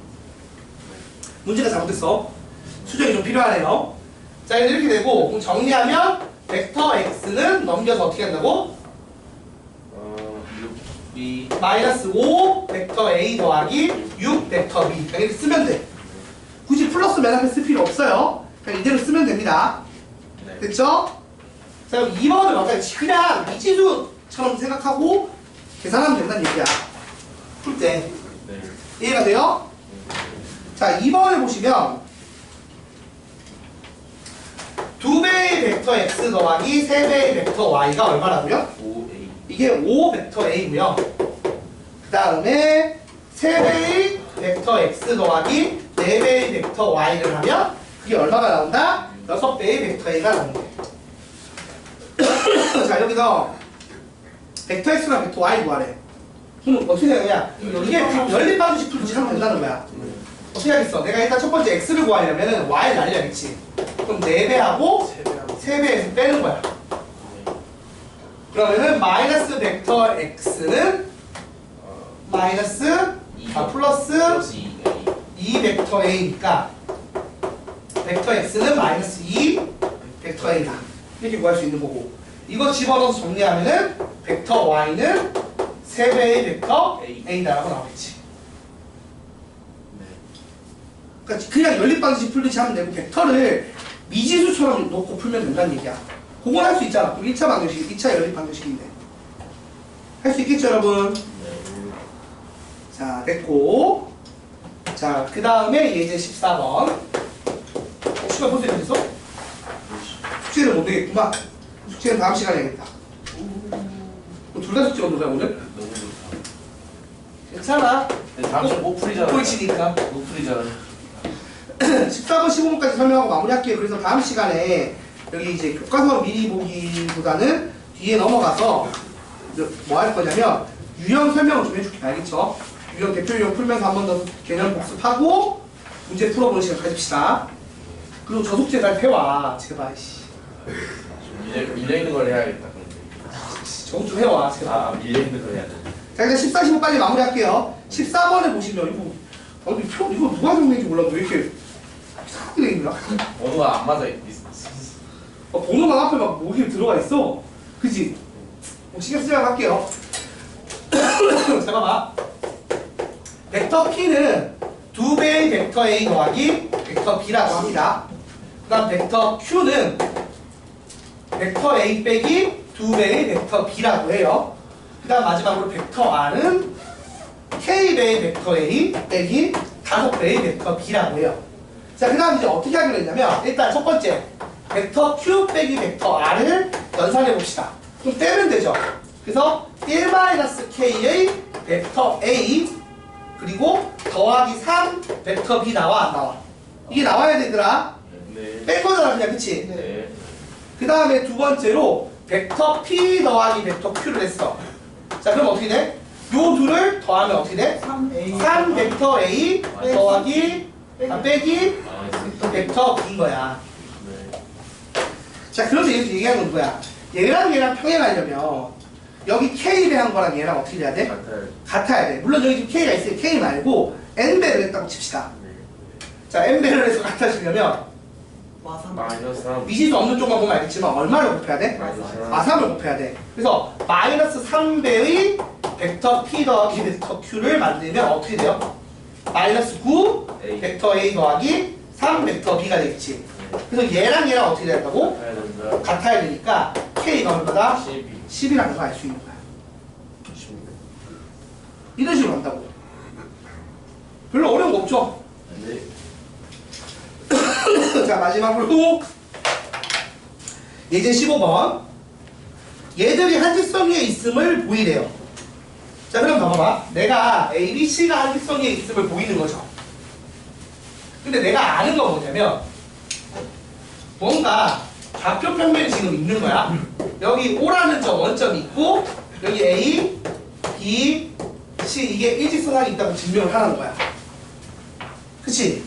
문제가 잘못됐어. 수정이 좀 필요하네요. 자, 이렇게 되고 그럼 정리하면 벡터 X는 넘겨서 어떻게 한다고? 6B. 마이너스 5 벡터 A 더하기 6 벡터 B. 이렇게 쓰면 돼. 굳이 플러스 맨 앞에 쓸 필요 없어요. 그냥 이대로 쓰면 됩니다. 네. 됐죠? 자, 그럼 2번은 어떻게 그냥 미지수처럼 생각하고 계산하면 된다는 얘기야. 풀 때. 네. 이해가 돼요? 자, 2번을 보시면 2배의 벡터 x 더하기 3배의 벡터 y가 얼마라고요? 5A. 이게 5 벡터 a고요. 그 다음에 3배의 벡터 x 더하기 4배의 벡터 y를 하면 그게 얼마가 나온다? 6배의 벡터 a가 나온다. 자, 여기서 벡터 x랑 벡터 y 구하래. 그럼 어떻게 되느냐? 이게 연립방식 풀듯이 하면 된다는 거야. 어떻게 하겠어? 내가 일단 첫 번째 x를 구하려면 y를 날려야겠지. 그럼 4배하고 3배에서 빼는 거야. 그러면은 마이너스 벡터 x는 마이너스 플러스 2 벡터 a니까 벡터 x는 마이너스 2 벡터 a다. 이렇게 구할 수 있는 거고 이거 집어넣어서 정리하면은 벡터 y는 3배의 벡터 a다라고 나오겠지. 그러니까 그냥 연립방식 풀듯이 하면 되고 벡터를 미지수처럼 놓고 풀면 된다는 얘기야. 그건 할 수 있잖아. 1차 방정식, 2차 연립 방정식인데 할 수 있겠죠 여러분? 자, 됐고 자, 그 다음에 예제 14번 시간 벌써 이렇게 됐어? 숙제는 못 되겠구만. 숙제는 다음 시간에 해야겠다. 둘 다 숙제 없는 거야 오늘? 너무 좋다. 괜찮아. 근데 다음 주에 못 풀이잖아. 꼴찌니까. 못 풀이잖아. 14번, 15번까지 설명하고 마무리할게요. 그래서 다음 시간에 여기 이제 교과서 미리 보기보다는 뒤에 넘어가서 뭐 할 거냐면 유형 설명을 좀 해줄게. 알겠죠? 유형 대표 유형 풀면서 한 번 더 개념 복습하고 문제 풀어보는 시간 가집시다. 그리고 저 숙제 잘 해와. 제발. 씨. 밀려 있는 걸 해야겠다. 저거 좀 해와. 제발. 아, 밀려 있는 걸 해야 돼. 자, 일단 14, 15 빨리 마무리할게요. 14번에 보시면 이거 이거 누가 정리인지 몰라. 왜 이렇게 이상하게 돼 있나? 번호가 안 맞아. 번호가 앞에 막 모기에 들어가 있어. 그치? 신경 쓰지 말고 할게요. 잠깐만. 벡터 P는 2배의 벡터 A 더하기 벡터 B라고 합니다. 그 다음 벡터 Q는 벡터 A 빼기 2배의 벡터 B라고 해요. 그 다음 마지막으로 벡터 R은 K배의 벡터 A 빼기 5배의 벡터 B라고 해요. 자, 그 다음 이제 어떻게 하기로 했냐면 일단 첫 번째 벡터 Q 빼기 벡터 R을 연산해 봅시다. 그럼 떼면 되죠. 그래서 1-K의 벡터 A 그리고 더하기 3 벡터 B 나와 안 나와? 이게 나와야 되더라. 네. 뺀 거잖아 그냥 그치? 네. 그 다음에 두 번째로 벡터 P 더하기 벡터 Q를 했어. 자 그럼 어떻게 돼? 요 둘을 더하면 어떻게 돼? 3 벡터 A 더하기 빼기 벡터 B인 거야. 네. 자 그래서 이렇게 얘기하는 건 뭐야? 얘랑 평행하려면 여기 K배 한 거랑 얘랑 어떻게 돼야 돼? 같아요. 같아야 돼. 물론 여기 지금 K가 있으니 K 말고 N배를 했다고 칩시다. 네. 자 N배를 해서 같아지려면 마이너스 3. 미지수 없는 쪽만 보면 알겠지만 얼마를 곱해야 돼? 마삼을 곱해야 돼. 그래서 마이너스 3배의 벡터 P 더하기 벡터 Q를 만들면 어떻게 돼요? 마이너스 9 A. 벡터 A 더하기 3 벡터 B가 되겠지. 그래서 얘랑 어떻게 된다고? 같아야 된다. 같아야 되니까 K가 얼마다? 12. 10이라는 걸 알 수 있는 거야. 이런 식으로 한다고. 별로 어려운 거 없죠? 네. 자 마지막으로 예제 15번 얘들이 한직선 위에 있음을 보이래요. 자 그럼 봐봐봐. 내가 A, B, C가 한직선 위에 있음을 보이는 거죠. 근데 내가 아는 건 뭐냐면 뭔가 좌표 평면이 지금 있는 거야. 여기 O라는 점 원점이 있고 여기 A, B, C 이게 일직선상이 있다고 증명을 하라는 거야. 그치?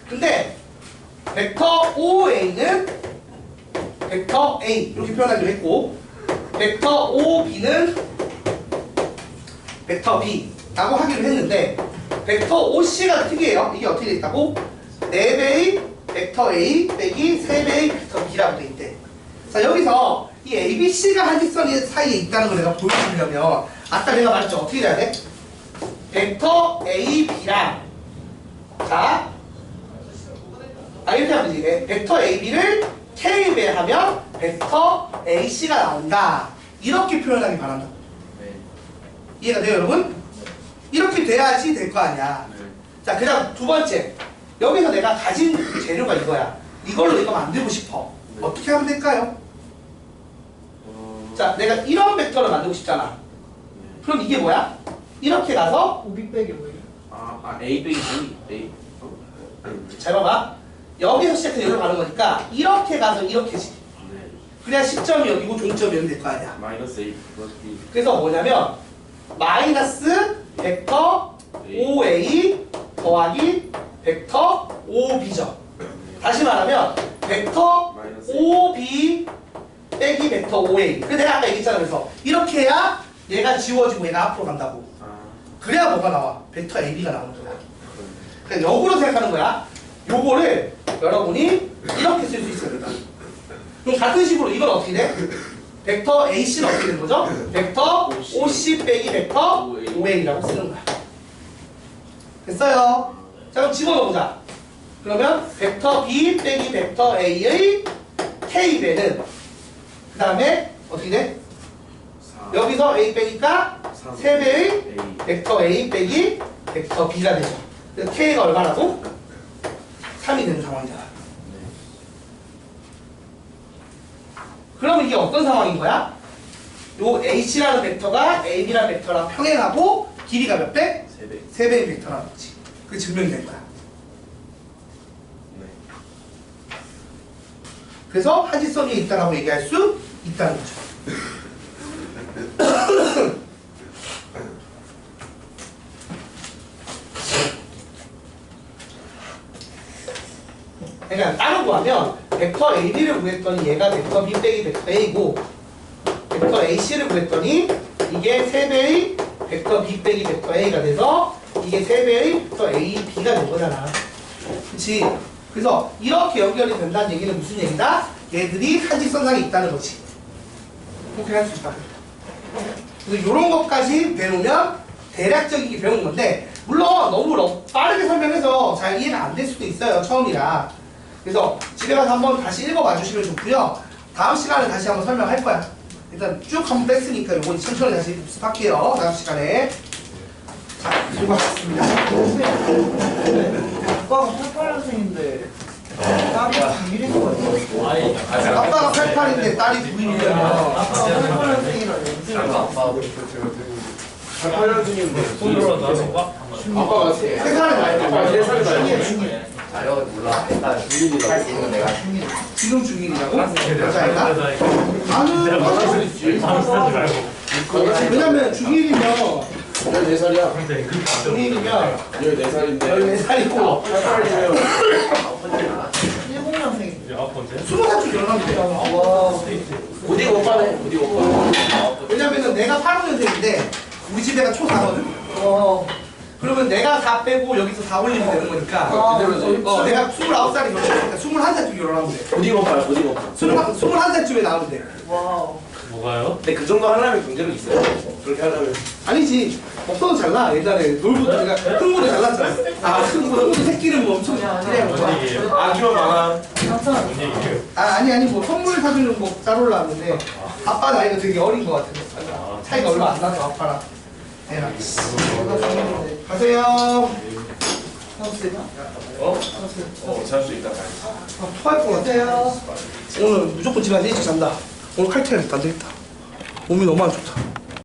근데 벡터 OA는 벡터 A 이렇게 표현하기로 했고 벡터 OB는 벡터 B라고 하기로 했는데 벡터 OC가 특이해요. 이게 어떻게 돼 있다고? 4배의 벡터 A 빼기 3배의 벡터 B라고 돼 있대. 자 여기서 이 ABC가 한직선 사이에 있다는 걸 내가 보여주려면 아까 내가 말했죠. 어떻게 돼야 돼? 벡터 AB랑 자 이렇게 하면 되지. 벡터 AB를 K배하면 벡터 AC가 나온다. 이렇게 표현하기 바란다. 네. 이해가 돼요, 여러분? 이렇게 돼야지 될 거 아니야. 네. 자, 그 다음 두 번째. 여기서 내가 가진 재료가 이거야. 이걸로 이거 만들고 싶어. 네. 어떻게 하면 될까요? 자, 내가 이런 벡터를 만들고 싶잖아. 그럼 이게 뭐야? 이렇게 가서 오비 빼기 뭐예요? A 빼기 B. A. 잘 봐봐. 여기서 시작해서 여기로 가는 거니까 이렇게 가서 이렇게지. 네. 그래야 시점이 여기고 종점이 여기 될 거 아니야. 마이너스 A 플러스 B. 그래서 뭐냐면 마이너스 벡터 OA 더하기 벡터 OB죠. 다시 말하면 벡터 마이너스 OB 빼기 벡터 OA. 그래서 내가 아까 얘기했잖아. 그래서 이렇게 해야 얘가 지워지고 얘가 앞으로 간다고. 그래야 뭐가 나와? 벡터 AB가 나오는 거야. 그러니까 역으로 생각하는 거야. 요거를 여러분이 이렇게 쓸 수 있어야 된다. 그럼 같은 식으로 이건 어떻게 돼? 벡터 AC는 어떻게 되는 거죠? 벡터 OC 빼기 벡터 OA라고 쓰는 거야. 됐어요? 자 그럼 집어넣어보자. 그러면 벡터 B 빼기 벡터 A의 K배는 그 다음에 어떻게 돼? 여기서 A 빼니까 3배의 A. 벡터 A 빼기 벡터 B가 되죠. 그래서 K가 얼마라고? 3이 되는 상황이잖아. 그러면 이게 어떤 상황인 거야? 요 H라는 벡터가 AB라는 벡터랑 평행하고 길이가 몇 배? 3배. 3배의 벡터라는 거지. 그게 증명이 된 거야. 네. 그래서 한직선 위에 있다라고 얘기할 수 있다는 거죠. 그러니까 따로 구하면 벡터 AB를 구했더니 얘가 벡터 B 빼기 벡터 A고 벡터 AC를 구했더니 이게 3배의 벡터 B 빼기 벡터 A가 돼서 이게 3배의 벡터 AB가 된 거잖아. 그치? 그래서 이렇게 연결이 된다는 얘기는 무슨 얘기다? 얘들이 한직선상에 있다는 거지. 그렇게 할 수 있다. 그래서 이런 것까지 배우면 대략적이게 배운 건데 물론 너무 빠르게 설명해서 잘 이해가 안 될 수도 있어요, 처음이라. 그래서 집에 가서 한번 다시 읽어봐 주시면 좋고요. 다음 시간에 다시 한번 설명할 거야. 일단 쭉 한번 뺐으니까 요거 천천히 다시 복습할게요. 다음 시간에. 자, 수고하셨습니다. 아빠가 88년생인데 딸이 9일인 거 같아요. 아니 아빠가 88인데 딸이 9일이면 아빠가 88년생이라 연세가 아빠 8년생인데 손으로 나서 아빠가 3살은 나이 아빠 3살이 나이 중이에요. 자료 몰라. 일단 중일이다. 할수 있는 건 내가 지금 중일이라고? 여자애가? 나는 왜냐면 중일이면 14살이야. 중일이면 14살인데 14살이고 88이면 10년생인데. 20살쯤 결혼하면 돼요. 와. 고딩 오빠네. 고딩 오빠. 왜냐면은 내가 85년생인데 우리 집 애가 초4거든? 와. 그러면 내가 4 빼고 여기서 4 올리면 되는 거니까 그대로지. 내가 29살에 결혼했으니까 21살쯤 결혼하면 돼. 고딩 오빠야. 고딩 오빠. 21살쯤에 나오면 돼. 와. 뭐가요? 근데 그 정도 하려면 경제력 있어요. 그렇게 하려면. 아니지. 없어도 잘나. 옛날에 놀부터 내가 흥부도 잘났잖아. 아, 흥부 새끼는 뭐 엄청 그냥 뭐. 아기만 많아. 항상 아니 뭐 선물 사주는 뭐 잘 올라왔는데 아빠 나이가 되게 어린 것 같아. 차이가 얼마 안 나서 아빠랑 애랑. 가세요. 잘 수 있다. 토할 것 같아. 오늘 무조건 집에 가서 일찍 잔다. 오늘 칼퇴해야겠다. 안 되겠다. 몸이 너무 안 좋다.